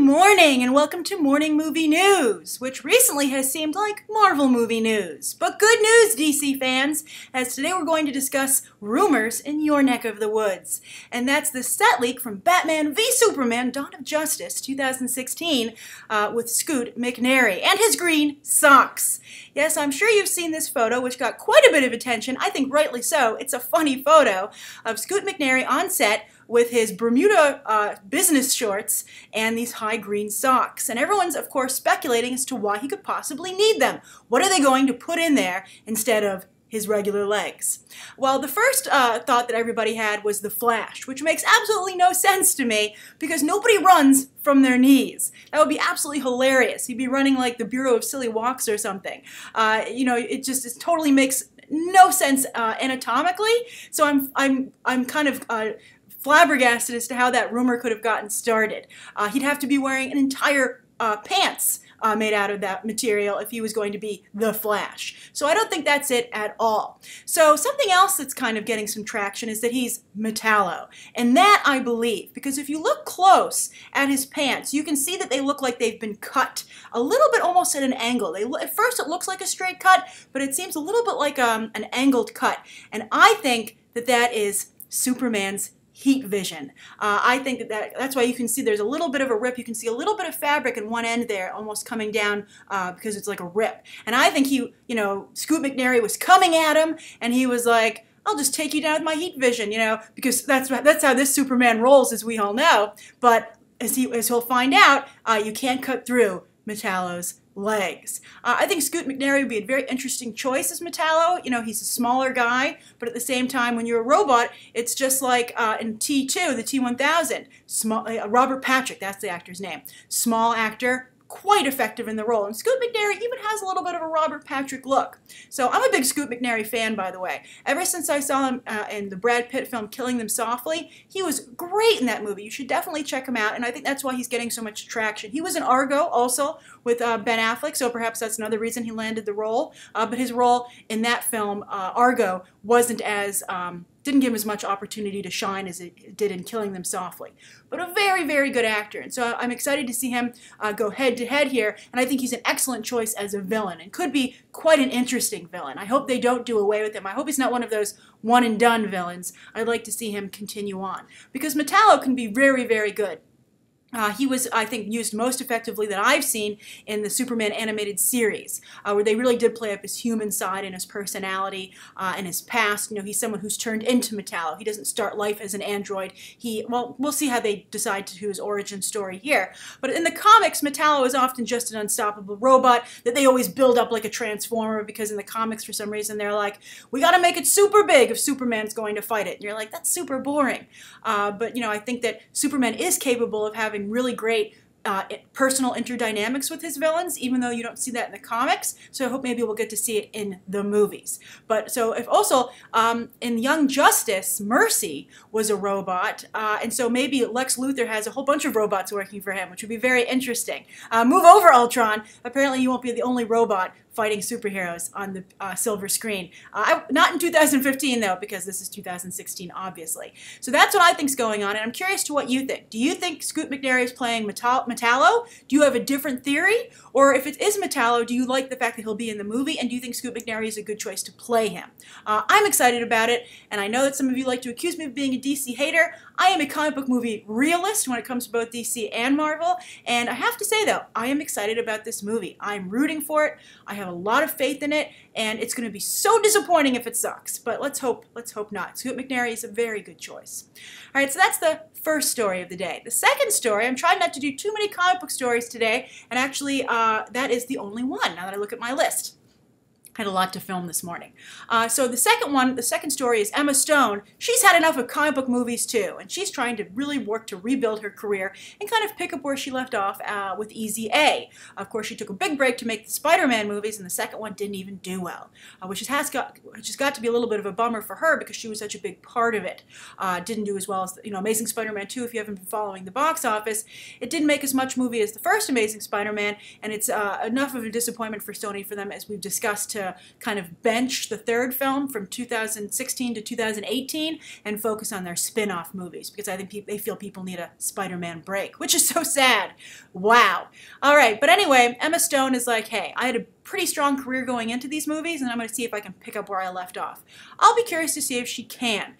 morning and welcome to Morning Movie News, which recently has seemed like Marvel movie news. But good news, DC fans, as today we're going to discuss rumors in your neck of the woods. And that's the set leak from Batman v Superman Dawn of Justice 2016 with Scoot McNairy and his green socks. Yes, I'm sure you've seen this photo, which got quite a bit of attention, I think rightly so. It's a funny photo of Scoot McNairy on set with his Bermuda business shorts and these high green socks. And everyone's, of course, speculating as to why he could possibly need them. What are they going to put in there instead of his regular legs? Well, the first thought that everybody had was the Flash, which makes absolutely no sense to me because nobody runs from their knees. That would be absolutely hilarious. He'd be running like the Bureau of Silly Walks or something. It totally makes no sense anatomically. So I'm kind of flabbergasted as to how that rumor could have gotten started. He'd have to be wearing an entire pants made out of that material if he was going to be the Flash. So I don't think that's it at all. So something else that's kind of getting some traction is that he's Metallo. And that I believe, because if you look close at his pants, you can see that they look like they've been cut a little bit almost at an angle. At first it looks like a straight cut, but it seems a little bit like an angled cut. And I think that that is Superman's heat vision. I think that's why you can see there's a little bit of a rip. You can see a little bit of fabric in one end there almost coming down because it's like a rip. And I think Scoot McNairy was coming at him and he was like, I'll just take you down with my heat vision, because that's how this Superman rolls, as we all know. But as he'll find out, you can't cut through Metallo's legs. I think Scoot McNairy would be a very interesting choice as Metallo. He's a smaller guy, but at the same time, when you're a robot, it's just like in T2, the T-1000. Robert Patrick, that's the actor's name. Small actor, quite effective in the role. And Scoot McNairy even has a little bit of a Robert Patrick look. So I'm a big Scoot McNairy fan, by the way. Ever since I saw him in the Brad Pitt film Killing Them Softly, he was great in that movie. You should definitely check him out, and I think that's why he's getting so much traction. He was in Argo also with Ben Affleck, so perhaps that's another reason he landed the role. But his role in that film, Argo, wasn't as didn't give him as much opportunity to shine as it did in Killing Them Softly. But a very, very good actor. And so I'm excited to see him go head-to-head here, and I think he's an excellent choice as a villain and could be quite an interesting villain. I hope they don't do away with him. I hope he's not one of those one-and-done villains. I'd like to see him continue on. Because Metallo can be very, very good. He was, I think, used most effectively that I've seen in the Superman animated series, where they really did play up his human side and his personality and his past. He's someone who's turned into Metallo. He doesn't start life as an android. We'll see how they decide to do his origin story here. But in the comics, Metallo is often just an unstoppable robot that they always build up like a transformer, because in the comics, for some reason, they're like, we got to make it super big if Superman's going to fight it. And you're like, that's super boring. But I think that Superman is capable of having really great personal interdynamics with his villains, even though you don't see that in the comics. So I hope maybe we'll get to see it in the movies. But so if also in Young Justice, Mercy was a robot, and so maybe Lex Luthor has a whole bunch of robots working for him, which would be very interesting. Move over, Ultron. Apparently you won't be the only robot fighting superheroes on the silver screen. Not in 2015, though, because this is 2016, obviously. So that's what I think's going on, and I'm curious to what you think. Do you think Scoot McNairy is playing Metallo? Do you have a different theory? Or if it is Metallo, do you like the fact that he'll be in the movie, and do you think Scoot McNairy is a good choice to play him? I'm excited about it, and I know that some of you like to accuse me of being a DC hater. I am a comic book movie realist when it comes to both DC and Marvel, and I have to say, though, I am excited about this movie. I'm rooting for it. I have a lot of faith in it, and it's going to be so disappointing if it sucks. But let's hope not. Scoot McNairy is a very good choice. All right, so that's the first story of the day. The second story, I'm trying not to do too many comic book stories today, and actually that is the only one now that I look at my list. I had a lot to film this morning. So the second story is Emma Stone. She's had enough of comic book movies too, and she's trying to really work to rebuild her career and kind of pick up where she left off with Easy A. Of course, she took a big break to make the Spider-Man movies, and the second one didn't even do well, which has got to be a little bit of a bummer for her because she was such a big part of it. Didn't do as well as Amazing Spider-Man 2. If you haven't been following the box office, it didn't make as much movie as the first Amazing Spider-Man, and it's enough of a disappointment for Sony for them, as we've discussed, to to kind of bench the third film from 2016 to 2018 and focus on their spin-off movies, because I think they feel people need a Spider-Man break, which is so sad. Wow. All right, but anyway, Emma Stone is like, hey, I had a pretty strong career going into these movies, and I'm going to see if I can pick up where I left off. I'll be curious to see if she can.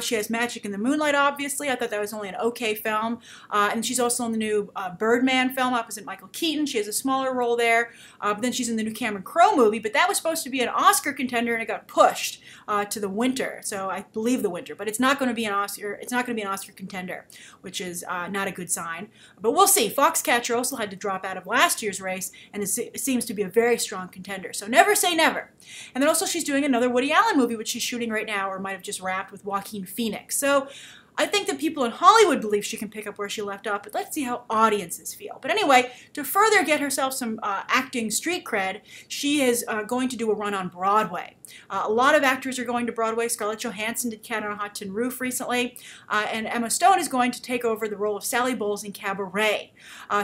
She has Magic in the Moonlight, obviously. I thought that was only an okay film. And she's also in the new Birdman film opposite Michael Keaton. She has a smaller role there. But then she's in the new Cameron Crowe movie, but that was supposed to be an Oscar contender, and it got pushed to the winter. So I believe the winter, but it's not going to be an Oscar. It's not going to be an Oscar contender, which is not a good sign. But we'll see. Foxcatcher also had to drop out of last year's race, and it seems to be a very strong contender. So never say never. And then also she's doing another Woody Allen movie, which she's shooting right now, or might have just wrapped, with Joaquin Phoenix. So I think that people in Hollywood believe she can pick up where she left off, but let's see how audiences feel. But anyway, to further get herself some acting street cred, she is going to do a run on Broadway. A lot of actors are going to Broadway. Scarlett Johansson did Cat on a Hot Tin Roof recently, and Emma Stone is going to take over the role of Sally Bowles in Cabaret.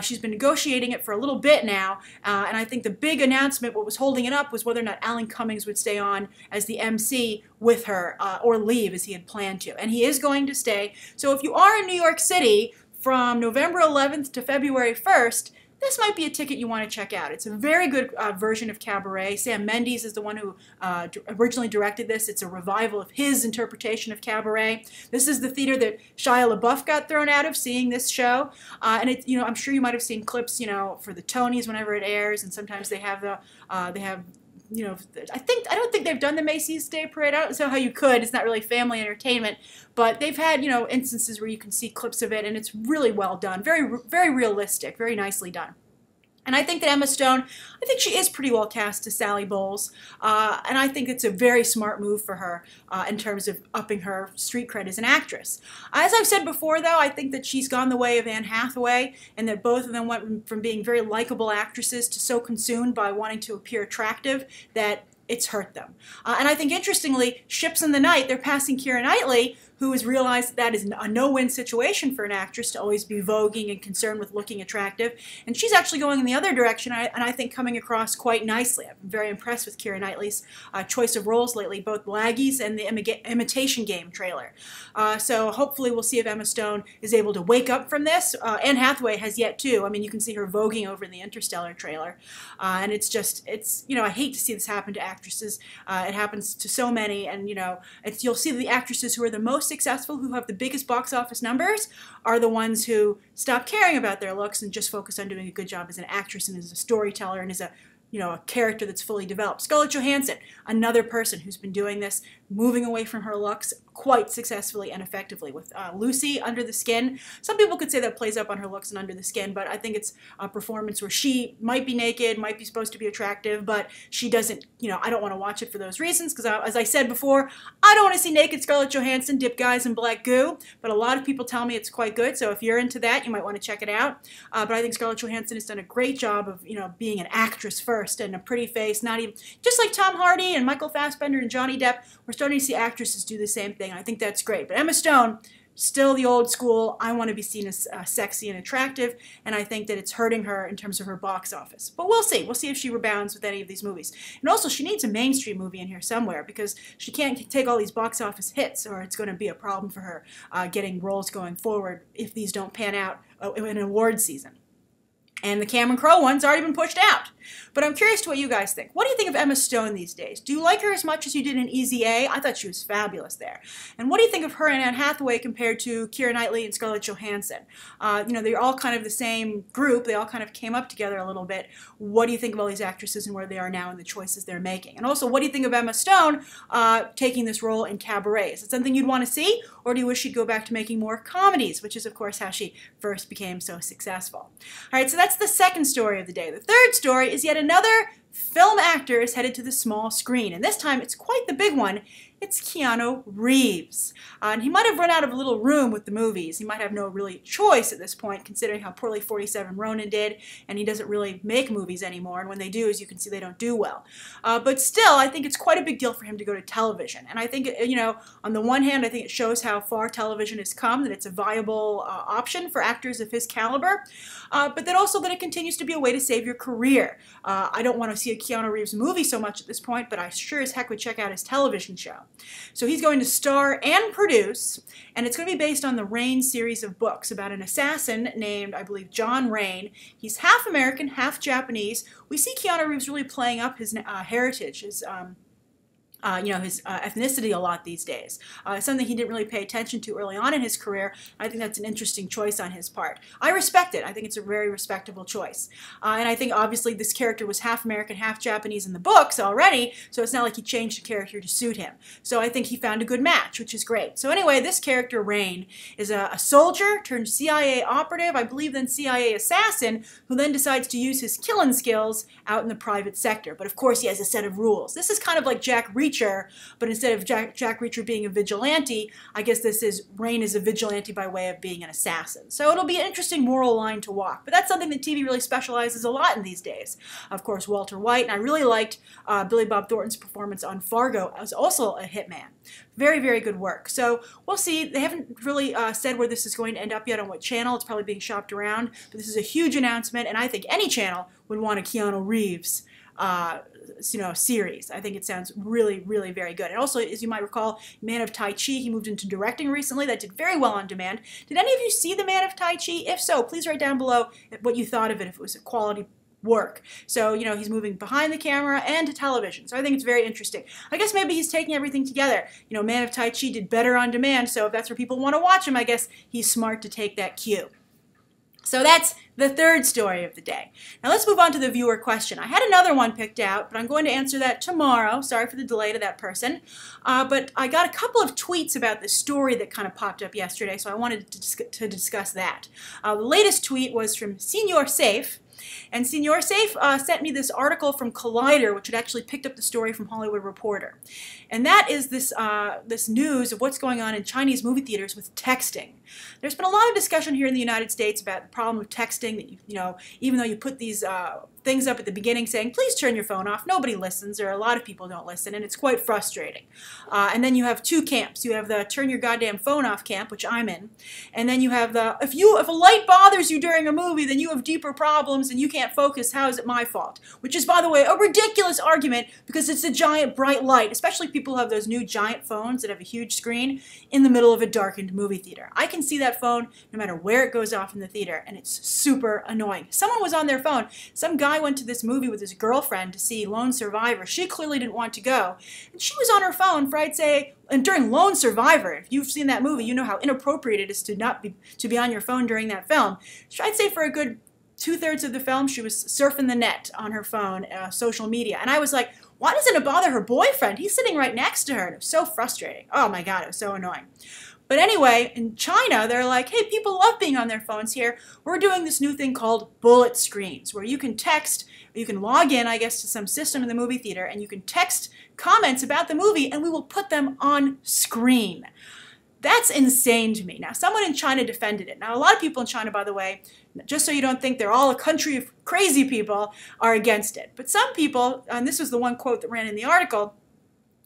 She's been negotiating it for a little bit now, and I think the big announcement, what was holding it up, was whether or not Alan Cummings would stay on as the MC with her, or leave as he had planned to. And he is going to stay. So if you are in New York City from November 11th to February 1st, this might be a ticket you want to check out. It's a very good version of Cabaret. Sam Mendes is the one who originally directed this. It's a revival of his interpretation of Cabaret. This is the theater that Shia LaBeouf got thrown out of seeing this show. And it, I'm sure you might have seen clips, for the Tonys whenever it airs, and sometimes they have I don't think they've done the Macy's Day Parade. I don't know how you could. It's not really family entertainment, but they've had, instances where you can see clips of it, and it's really well done. Very, very realistic, very nicely done. And I think that Emma Stone, I think she is pretty well cast to Sally Bowles, and I think it's a very smart move for her in terms of upping her street cred as an actress. As I've said before, though, I think that she's gone the way of Anne Hathaway, and that both of them went from being very likable actresses to so consumed by wanting to appear attractive that it's hurt them. And I think, interestingly, Ships in the Night, they're passing Keira Knightley, who has realized that is a no-win situation for an actress to always be voguing and concerned with looking attractive. And she's actually going in the other direction, and I think coming across quite nicely. I've been very impressed with Keira Knightley's choice of roles lately, both Laggies and the Imitation Game trailer. So hopefully we'll see if Emma Stone is able to wake up from this. Anne Hathaway has yet too. I mean, you can see her voguing over in the Interstellar trailer. And it's I hate to see this happen to actresses. It happens to so many, and you'll see the actresses who are the most successful, who have the biggest box office numbers, are the ones who stop caring about their looks and just focus on doing a good job as an actress and as a storyteller and as a character that's fully developed. Scarlett Johansson, another person who's been doing this, moving away from her looks quite successfully and effectively with Lucy, Under the Skin. Some people could say that plays up on her looks and Under the Skin, but I think it's a performance where she might be naked, might be supposed to be attractive, but she doesn't, I don't want to watch it for those reasons, because as I said before, I don't want to see naked Scarlett Johansson dip guys in black goo, but a lot of people tell me it's quite good, so if you're into that, you might want to check it out. But I think Scarlett Johansson has done a great job of, being an actress first and a pretty face, not even, just like Tom Hardy and Michael Fassbender and Johnny Depp, we're starting to see actresses do the same thing. I think that's great. But Emma Stone, still the old school, I want to be seen as sexy and attractive, and I think that it's hurting her in terms of her box office. But we'll see. We'll see if she rebounds with any of these movies. And also, she needs a mainstream movie in here somewhere, because she can't take all these box office hits, or it's going to be a problem for her getting roles going forward if these don't pan out in an award season. And the Cameron Crowe one's already been pushed out. But I'm curious to what you guys think. What do you think of Emma Stone these days? Do you like her as much as you did in Easy A? I thought she was fabulous there. And what do you think of her and Anne Hathaway compared to Keira Knightley and Scarlett Johansson? They're all kind of the same group. They all kind of came up together a little bit. What do you think of all these actresses and where they are now and the choices they're making? And also, what do you think of Emma Stone taking this role in Cabaret? Is it something you'd want to see? Or do you wish she'd go back to making more comedies, which is, of course, how she first became so successful? All right, so that's the second story of the day. The third story is yet another film actor is headed to the small screen, and this time it's quite the big one. It's Keanu Reeves. And he might have run out of a little room with the movies. He might have no really choice at this point, considering how poorly 47 Ronin did, and he doesn't really make movies anymore, and when they do, as you can see, they don't do well. But still, I think it's quite a big deal for him to go to television. And I think, on the one hand, I think it shows how far television has come, that it's a viable option for actors of his caliber, but then also that it continues to be a way to save your career. I don't want to see a Keanu Reeves movie so much at this point, but I sure as heck would check out his television show. So he's going to star and produce, and it's going to be based on the Rain series of books about an assassin named, I believe, John Rain. He's half American, half Japanese. We see Keanu Reeves really playing up his heritage, his his ethnicity a lot these days. Something he didn't really pay attention to early on in his career. I think that's an interesting choice on his part. I respect it. I think it's a very respectable choice. And I think obviously this character was half American, half Japanese in the books already, so it's not like he changed the character to suit him. So I think he found a good match, which is great. So anyway, this character, Rain, is a soldier turned CIA operative, I believe then CIA assassin, who then decides to use his killing skills out in the private sector. But of course he has a set of rules. This is kind of like Jack Reacher, but instead of Jack Reacher being a vigilante, I guess this is Rain is a vigilante by way of being an assassin. So it'll be an interesting moral line to walk. But that's something that TV really specializes a lot in these days. Of course, Walter White, and I really liked Billy Bob Thornton's performance on Fargo as also a hitman. Very, very good work. So we'll see. They haven't really said where this is going to end up yet, on what channel. It's probably being shopped around. But this is a huge announcement, and I think any channel would want a Keanu Reeves series. I think it sounds really, really very good. And also, as you might recall, Man of Tai Chi, he moved into directing recently. That did very well on demand. Did any of you see the Man of Tai Chi? If so, please write down below what you thought of it, if it was a quality work. So, he's moving behind the camera and to television. So I think it's very interesting. I guess maybe he's taking everything together. Man of Tai Chi did better on demand, so if that's where people want to watch him, I guess he's smart to take that cue. So that's the third story of the day. Now let's move on to the viewer question. I had another one picked out, but I'm going to answer that tomorrow. Sorry for the delay to that person. But I got a couple of tweets about this story that kind of popped up yesterday, so I wanted to discuss that. The latest tweet was from Senior Safe. And Senior Safe sent me this article from Collider, which had actually picked up the story from Hollywood Reporter. And that is this, this news of what's going on in Chinese movie theaters with texting. There's been a lot of discussion here in the United States about the problem of texting, that even though you put these things up at the beginning saying, please turn your phone off, nobody listens, or a lot of people don't listen, and it's quite frustrating. And then you have two camps. You have the turn your goddamn phone off camp, which I'm in, and then you have the, if a light bothers you during a movie, then you have deeper problems and you can't focus, how is it my fault? Which is, by the way, a ridiculous argument because it's a giant bright light, especially people who have those new giant phones that have a huge screen in the middle of a darkened movie theater. I can see that phone no matter where it goes off in the theater, and it's super annoying. Someone was on their phone. Some guy went to this movie with his girlfriend to see Lone Survivor. She clearly didn't want to go, and she was on her phone for, I'd say, and during Lone Survivor, if you've seen that movie, you know how inappropriate it is to be on your phone during that film. So I'd say for a good 2/3 of the film, she was surfing the net on her phone, social media. And I was like, why doesn't it bother her boyfriend? He's sitting right next to her. And it was so frustrating. Oh my God, it was so annoying. But anyway, in China, they're like, hey, people love being on their phones here. We're doing this new thing called bullet screens, where you can text, you can log in, I guess, to some system in the movie theater, and you can text comments about the movie, and we will put them on screen. That's insane to me. Now, someone in China defended it. Now, a lot of people in China, by the way, just so you don't think they're all a country of crazy people, are against it. But some people, and this was the one quote that ran in the article,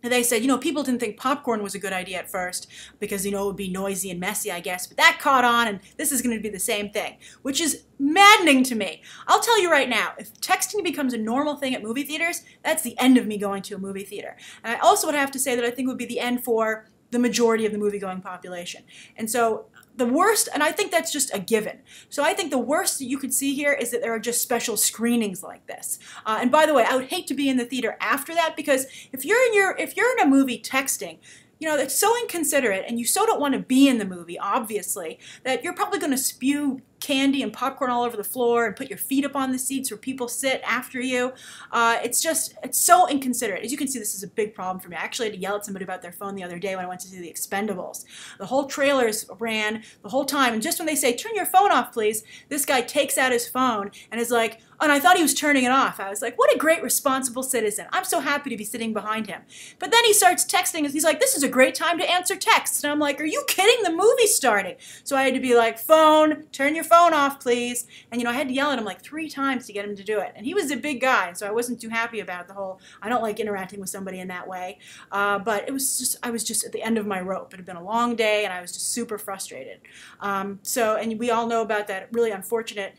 they said, people didn't think popcorn was a good idea at first because, it would be noisy and messy, I guess. But that caught on, and this is going to be the same thing, which is maddening to me. I'll tell you right now, if texting becomes a normal thing at movie theaters, that's the end of me going to a movie theater. And I also would have to say that I think it would be the end for the majority of the movie-going population. And so the worst, and I think that's just a given. So I think the worst that you could see here is that there are just special screenings like this. And by the way, I would hate to be in the theater after that, because if you're in a movie texting, it's so inconsiderate, and you so don't want to be in the movie, obviously, that you're probably going to spew candy and popcorn all over the floor and put your feet up on the seats where people sit after you. It's so inconsiderate. As you can see, this is a big problem for me. I actually had to yell at somebody about their phone the other day when I went to see The Expendables. The whole trailers ran the whole time, and just when they say, turn your phone off, please, this guy takes out his phone and is like, and I thought he was turning it off. I was like, what a great responsible citizen. I'm so happy to be sitting behind him. But then he starts texting, he's like, this is a great time to answer texts. And I'm like, are you kidding? The movie's starting. So I had to be like, phone, turn your phone off, please. And I had to yell at him like 3 times to get him to do it. And he was a big guy, so I wasn't too happy about the whole, I don't like interacting with somebody in that way. But it was just, I was just at the end of my rope. It had been a long day, and I was just super frustrated. And we all know about that really unfortunate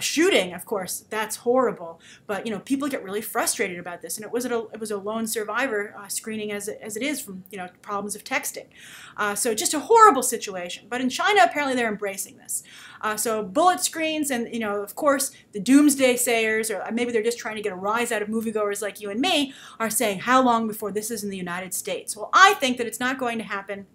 shooting, of course, that's horrible. But you know, people get really frustrated about this, and it was a lone survivor screening as it is from problems of texting. So just a horrible situation. But in China, apparently they're embracing this. So bullet screens, and of course, the doomsday sayers, or maybe they're just trying to get a rise out of moviegoers like you and me, are saying how long before this is in the United States. Well, I think that it's not going to happen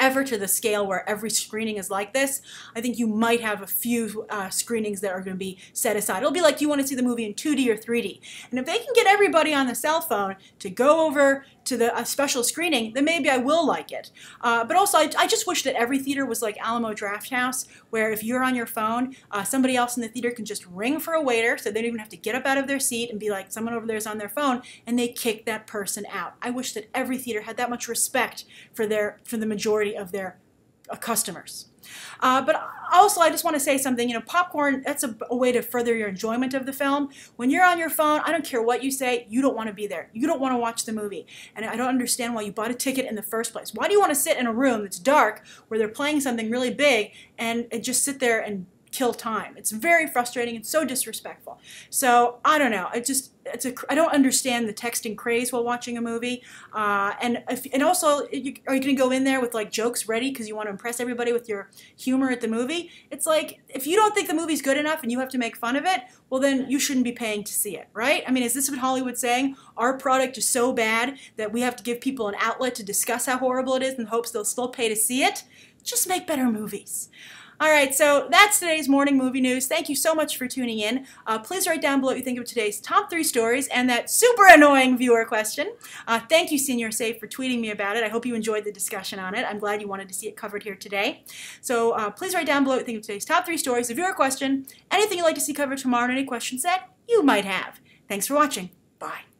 ever to the scale where every screening is like this. I think you might have a few screenings that are going to be set aside. It'll be like you want to see the movie in 2D or 3D. And if they can get everybody on the cell phone to go over to the special screening, then maybe I will like it. But also, I just wish that every theater was like Alamo Drafthouse, where if you're on your phone, somebody else in the theater can just ring for a waiter, so they don't even have to get up out of their seat and be like, someone over there is on their phone, and they kick that person out. I wish that every theater had that much respect for the majority of their customers. But also, I just want to say something, popcorn, that's a way to further your enjoyment of the film. When you're on your phone, I don't care what you say, you don't want to be there. You don't want to watch the movie. And I don't understand why you bought a ticket in the first place. Why do you want to sit in a room that's dark where they're playing something really big and just sit there and kill time? It's very frustrating. It's so disrespectful. So I don't know. I don't understand the texting craze while watching a movie. And also, are you going to go in there with like jokes ready because you want to impress everybody with your humor at the movie? It's like, if you don't think the movie's good enough and you have to make fun of it, well then you shouldn't be paying to see it, right? I mean, is this what Hollywood's saying? Our product is so bad that we have to give people an outlet to discuss how horrible it is in hopes they'll still pay to see it? Just make better movies. All right, so that's today's morning movie news. Thank you so much for tuning in. Please write down below what you think of today's top 3 stories and that super annoying viewer question. Thank you, Senior Safe, for tweeting me about it. I hope you enjoyed the discussion on it. I'm glad you wanted to see it covered here today. So please write down below what you think of today's top 3 stories, the viewer question, anything you'd like to see covered tomorrow, and any questions that you might have. Thanks for watching. Bye.